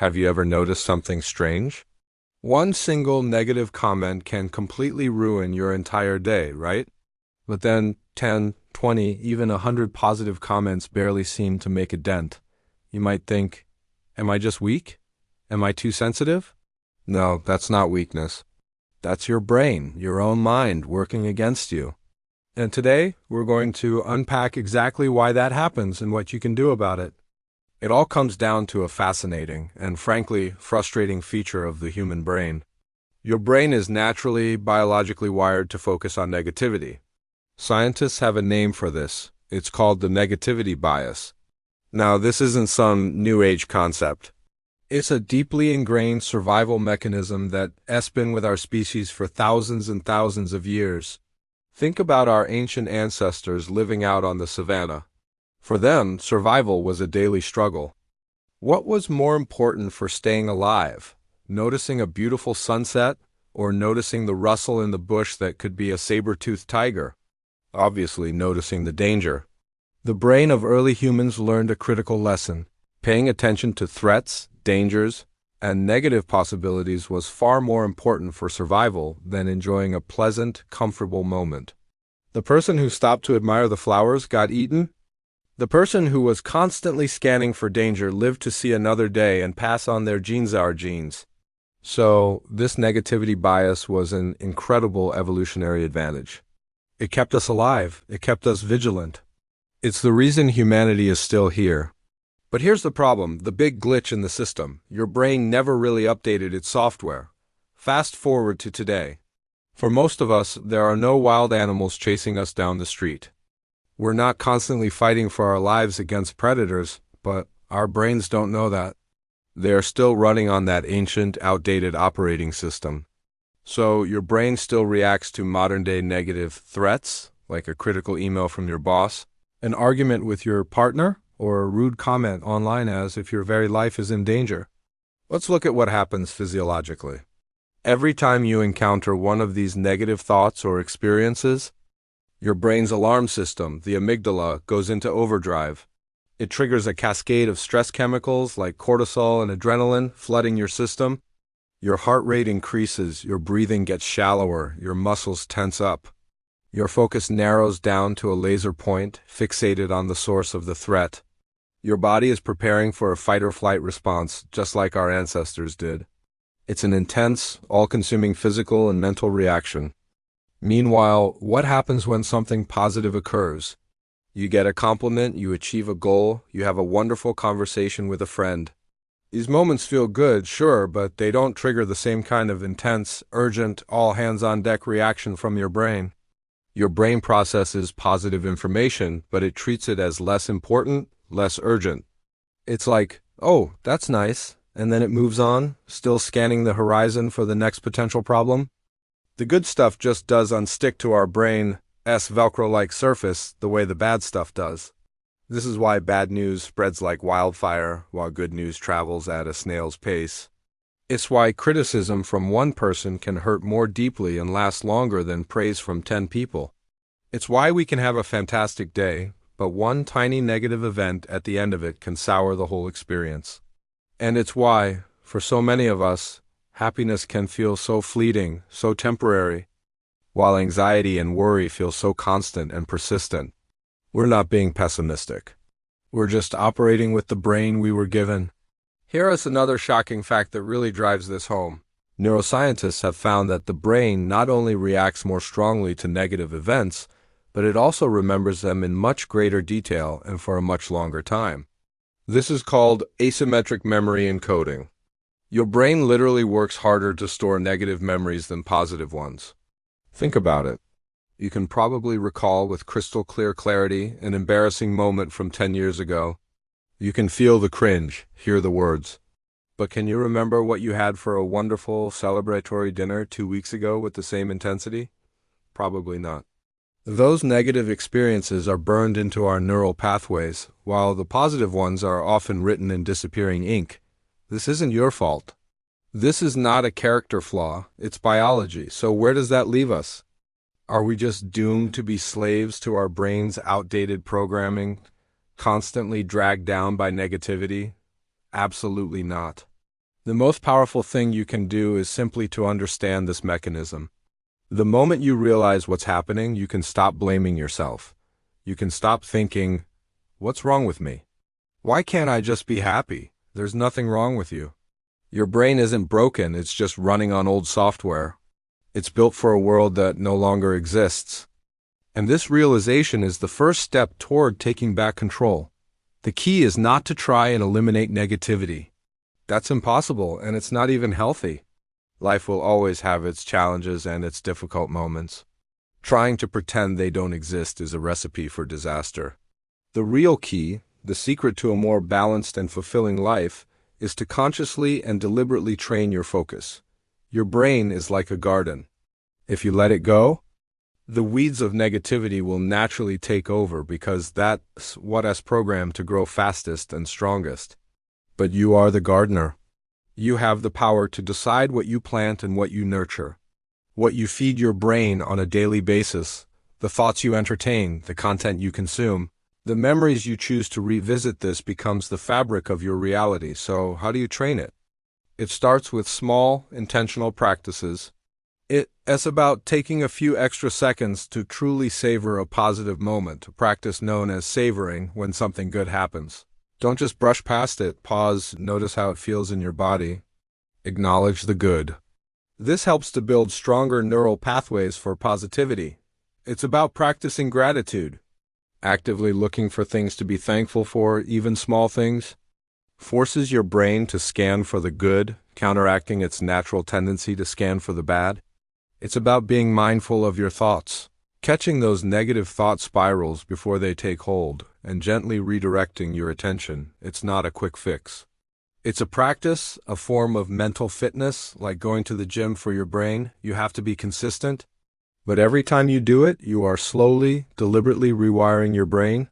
Have you ever noticed something strange? One single negative comment can completely ruin your entire day, right? But then 10, 20, even 100 positive comments barely seem to make a dent. You might think, am I just weak? Am I too sensitive? No, that's not weakness. That's your brain, your own mind working against you. And today, we're going to unpack exactly why that happens and what you can do about it. It all comes down to a fascinating and frankly frustrating feature of the human brain. Your brain is naturally, biologically wired to focus on negativity. Scientists have a name for this. It's called the negativity bias. Now, this isn't some new age concept. It's a deeply ingrained survival mechanism that's been with our species for thousands and thousands of years. Think about our ancient ancestors living out on the savannah. For them, survival was a daily struggle. What was more important for staying alive? Noticing a beautiful sunset, or noticing the rustle in the bush that could be a saber-toothed tiger? Obviously, noticing the danger. The brain of early humans learned a critical lesson. Paying attention to threats, dangers, and negative possibilities was far more important for survival than enjoying a pleasant, comfortable moment. The person who stopped to admire the flowers got eaten. The person who was constantly scanning for danger lived to see another day and pass on their genes, our genes. So, this negativity bias was an incredible evolutionary advantage. It kept us alive. It kept us vigilant. It's the reason humanity is still here. But here's the problem, the big glitch in the system. Your brain never really updated its software. Fast forward to today. For most of us, there are no wild animals chasing us down the street. We're not constantly fighting for our lives against predators, but our brains don't know that. They are still running on that ancient, outdated operating system. So your brain still reacts to modern-day negative threats, like a critical email from your boss, an argument with your partner, or a rude comment online as if your very life is in danger. Let's look at what happens physiologically. Every time you encounter one of these negative thoughts or experiences, your brain's alarm system, the amygdala, goes into overdrive. It triggers a cascade of stress chemicals like cortisol and adrenaline, flooding your system. Your heart rate increases, your breathing gets shallower, your muscles tense up. Your focus narrows down to a laser point, fixated on the source of the threat. Your body is preparing for a fight-or-flight response, just like our ancestors did. It's an intense, all-consuming physical and mental reaction. Meanwhile, what happens when something positive occurs? You get a compliment, you achieve a goal, you have a wonderful conversation with a friend. These moments feel good, sure, but they don't trigger the same kind of intense, urgent, all-hands-on-deck reaction from your brain. Your brain processes positive information, but it treats it as less important, less urgent. It's like, oh, that's nice, and then it moves on, still scanning the horizon for the next potential problem. The good stuff just does unstick to our brain's Velcro-like surface the way the bad stuff does. This is why bad news spreads like wildfire, while good news travels at a snail's pace. It's why criticism from one person can hurt more deeply and last longer than praise from 10 people. It's why we can have a fantastic day, but one tiny negative event at the end of it can sour the whole experience. And it's why, for so many of us, happiness can feel so fleeting, so temporary, while anxiety and worry feel so constant and persistent. We're not being pessimistic. We're just operating with the brain we were given. Here is another shocking fact that really drives this home. Neuroscientists have found that the brain not only reacts more strongly to negative events, but it also remembers them in much greater detail and for a much longer time. This is called asymmetric memory encoding. Your brain literally works harder to store negative memories than positive ones. Think about it. You can probably recall with crystal clear clarity an embarrassing moment from 10 years ago. You can feel the cringe, hear the words. But can you remember what you had for a wonderful celebratory dinner 2 weeks ago with the same intensity? Probably not. Those negative experiences are burned into our neural pathways, while the positive ones are often written in disappearing ink. This isn't your fault. This is not a character flaw, it's biology. So where does that leave us? Are we just doomed to be slaves to our brain's outdated programming, constantly dragged down by negativity? Absolutely not. The most powerful thing you can do is simply to understand this mechanism. The moment you realize what's happening, you can stop blaming yourself. You can stop thinking, what's wrong with me? Why can't I just be happy? There's nothing wrong with you. Your brain isn't broken, it's just running on old software. It's built for a world that no longer exists. And this realization is the first step toward taking back control. The key is not to try and eliminate negativity. That's impossible, and it's not even healthy. Life will always have its challenges and its difficult moments. Trying to pretend they don't exist is a recipe for disaster. The real key, the secret to a more balanced and fulfilling life, is to consciously and deliberately train your focus. Your brain is like a garden. If you let it go, the weeds of negativity will naturally take over because that's what is programmed to grow fastest and strongest. But you are the gardener. You have the power to decide what you plant and what you nurture, what you feed your brain on a daily basis, the thoughts you entertain, the content you consume, the memories you choose to revisit. This becomes the fabric of your reality. So how do you train it? It starts with small, intentional practices. It's about taking a few extra seconds to truly savor a positive moment, a practice known as savoring when something good happens. Don't just brush past it. Pause, notice how it feels in your body. Acknowledge the good. This helps to build stronger neural pathways for positivity. It's about practicing gratitude, actively looking for things to be thankful for, even small things. Forces your brain to scan for the good, counteracting its natural tendency to scan for the bad. It's about being mindful of your thoughts, catching those negative thought spirals before they take hold, and gently redirecting your attention. It's not a quick fix. It's a practice, a form of mental fitness, like going to the gym for your brain. You have to be consistent. But every time you do it, you are slowly, deliberately rewiring your brain.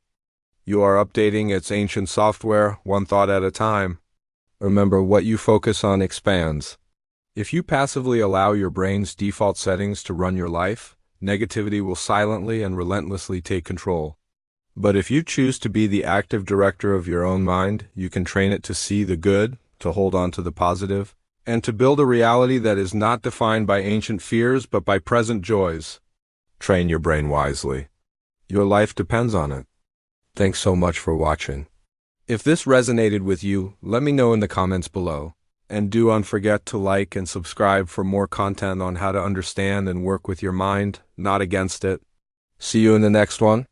You are updating its ancient software, one thought at a time. Remember, what you focus on expands. If you passively allow your brain's default settings to run your life, negativity will silently and relentlessly take control. But if you choose to be the active director of your own mind, you can train it to see the good, to hold on to the positive, and to build a reality that is not defined by ancient fears but by present joys. Train your brain wisely. Your life depends on it. Thanks so much for watching. If this resonated with you, let me know in the comments below. And do not forget to like and subscribe for more content on how to understand and work with your mind, not against it. See you in the next one.